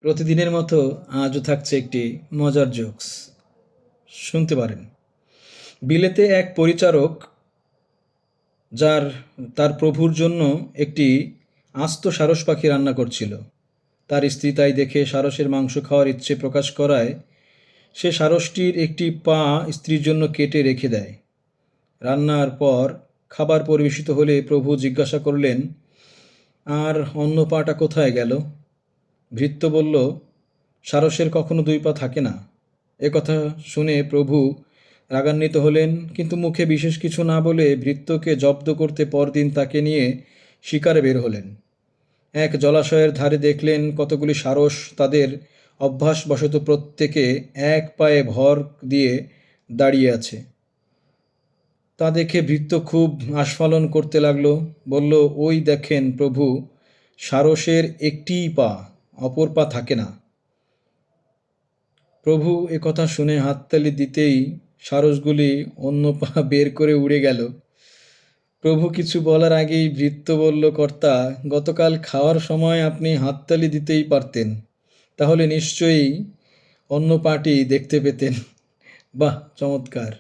প্রতিদিনের মতো আজও থাকছে একটি মজার জোকস, শুনতে পারেন। বিলেতে এক পরিচারক যার তার প্রভুর জন্য একটি আস্ত সারস পাখি রান্না করছিল। তার স্ত্রী তাই দেখে সারসের মাংস খাওয়ার ইচ্ছে প্রকাশ করায় সে সারসটির একটি পা স্ত্রীর জন্য কেটে রেখে দেয়। রান্নার পর খাবার পরিবেশিত হলে প্রভু জিজ্ঞাসা করলেন, আর অন্য পাটা কোথায় গেল? ভৃত্য বলল, সারসের কখনো দুই পা থাকে না। একথা শুনে প্রভু রাগান্বিত হলেন, কিন্তু মুখে বিশেষ কিছু না বলে ভৃত্যকে জব্দ করতে পরদিন তাকে নিয়ে শিকারে বের হলেন। এক জলাশয়ের ধারে দেখলেন কতগুলি সারস তাদের অভ্যাসবশত প্রত্যেকে এক পায়ে ভর দিয়ে দাঁড়িয়ে আছে। তা দেখে ভৃত্য খুব আস্ফালন করতে লাগলো, বলল, ওই দেখেন প্রভু, সারসের একটিই পা, অপর পা থাকে না। প্রভু একথা শুনে হাততালি দিতেই সারসগুলি অন্য পা বের করে উড়ে গেল। প্রভু কিছু বলার আগেই ভৃত্য বলল, কর্তা, গতকাল খাওয়ার সময় আপনি হাততালি দিতেই পারতেন, তাহলে নিশ্চয়ই অন্য পাটি দেখতে পেতেন। বাহ, চমৎকার!